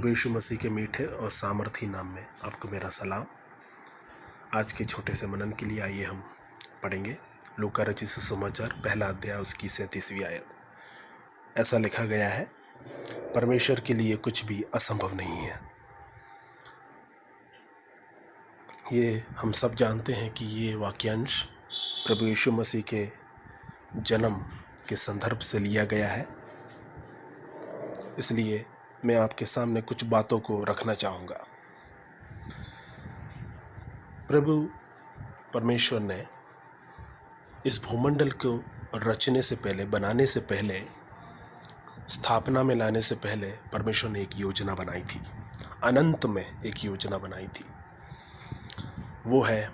प्रभु यीशु मसीह के मीठे और सामर्थी नाम में आपको मेरा सलाम। आज के छोटे से मनन के लिए आइए हम पढ़ेंगे लूका रचित सुसमाचार पहला अध्याय उसकी 37वीं आयत। ऐसा लिखा गया है, परमेश्वर के लिए कुछ भी असंभव नहीं है। ये हम सब जानते हैं कि ये वाक्यांश प्रभु यीशु मसीह के जन्म के संदर्भ से लिया गया है, इसलिए मैं आपके सामने कुछ बातों को रखना चाहूँगा। प्रभु परमेश्वर ने इस भूमंडल को रचने से पहले, बनाने से पहले, स्थापना में लाने से पहले परमेश्वर ने एक योजना बनाई थी। अनंत में एक योजना बनाई थी। वो है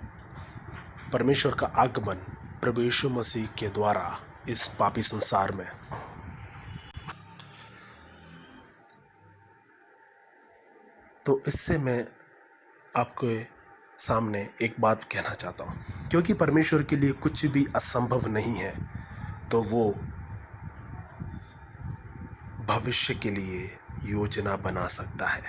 परमेश्वर का आगमन प्रभु यीशु मसीह के द्वारा इस पापी संसार में। तो इससे मैं आपके सामने एक बात कहना चाहता हूँ, क्योंकि परमेश्वर के लिए कुछ भी असंभव नहीं है, तो वो भविष्य के लिए योजना बना सकता है।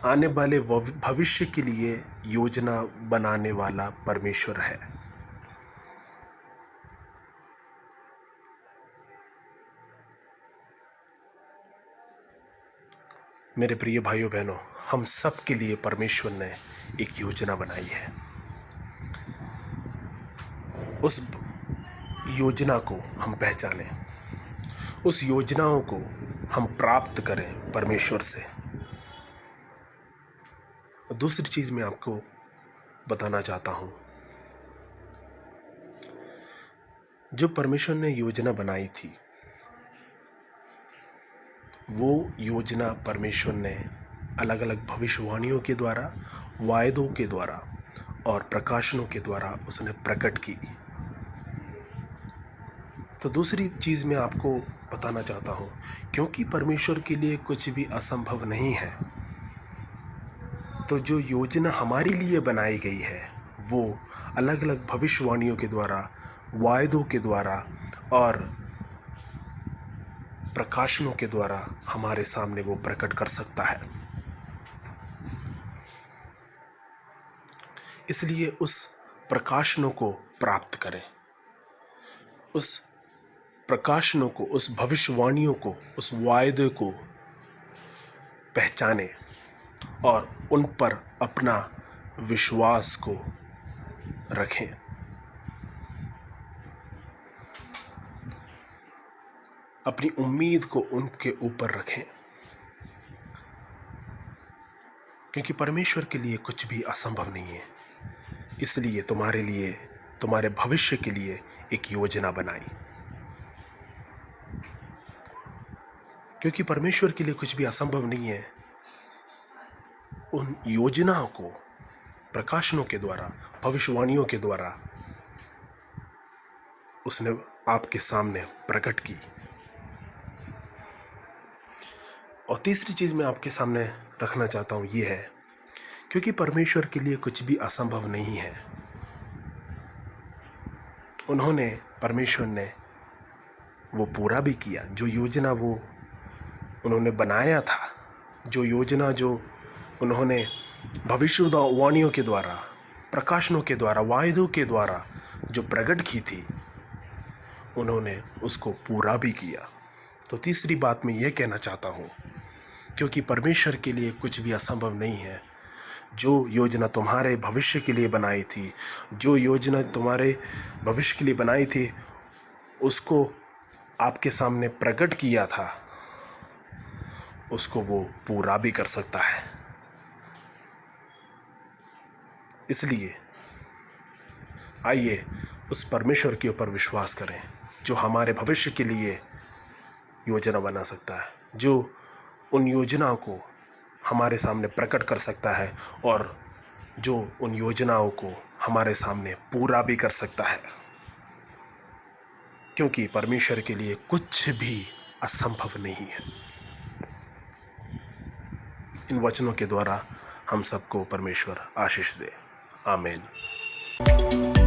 आने वाले भविष्य के लिए योजना बनाने वाला परमेश्वर है। मेरे प्रिय भाइयों बहनों, हम सब के लिए परमेश्वर ने एक योजना बनाई है। उस योजना को हम पहचानें, उस योजनाओं को हम प्राप्त करें परमेश्वर से। दूसरी चीज मैं आपको बताना चाहता हूं, जो परमेश्वर ने योजना बनाई थी, वो योजना परमेश्वर ने अलग अलग भविष्यवाणियों के द्वारा, वायदों के द्वारा और प्रकाशनों के द्वारा उसने प्रकट की। तो दूसरी चीज मैं आपको बताना चाहता हूं, क्योंकि परमेश्वर के लिए कुछ भी असंभव नहीं है, तो जो योजना हमारे लिए बनाई गई है वो अलग अलग भविष्यवाणियों के द्वारा, वायदों के द्वारा और प्रकाशनों के द्वारा हमारे सामने वो प्रकट कर सकता है। इसलिए उस प्रकाशनों को प्राप्त करें, उस प्रकाशनों को, उस भविष्यवाणियों को, उस वायदे को पहचानें और उन पर अपना विश्वास को रखें। अपनी उम्मीद को उनके ऊपर रखें, क्योंकि परमेश्वर के लिए कुछ भी असंभव नहीं है। इसलिए तुम्हारे लिए, तुम्हारे भविष्य के लिए एक योजना बनाई, क्योंकि परमेश्वर के लिए कुछ भी असंभव नहीं है। उन योजनाओं को प्रकाशनों के द्वारा, भविष्यवाणियों के द्वारा उसने आपके सामने प्रकट की। और तीसरी चीज मैं आपके सामने रखना चाहता हूं, ये है, क्योंकि परमेश्वर के लिए कुछ भी असंभव नहीं है, परमेश्वर ने वो पूरा भी किया। जो योजना वो उन्होंने बनाया था, जो योजना जो उन्होंने भविष्यवाणियों के द्वारा, प्रकाशनों के द्वारा, वायदों के द्वारा जो प्रकट की थी, उन्होंने उसको पूरा भी किया। तो तीसरी बात मैं ये कहना चाहता हूँ, क्योंकि परमेश्वर के लिए कुछ भी असंभव नहीं है। जो योजना तुम्हारे भविष्य के लिए बनाई थी, जो योजना तुम्हारे भविष्य के लिए बनाई थी, उसको आपके सामने प्रकट किया था, उसको वो पूरा भी कर सकता है। इसलिए आइए उस परमेश्वर के ऊपर विश्वास करें, जो हमारे भविष्य के लिए योजना बना सकता है, जो उन योजनाओं को हमारे सामने प्रकट कर सकता है और जो उन योजनाओं को हमारे सामने पूरा भी कर सकता है, क्योंकि परमेश्वर के लिए कुछ भी असंभव नहीं है। इन वचनों के द्वारा हम सबको परमेश्वर आशीष दे। आमीन।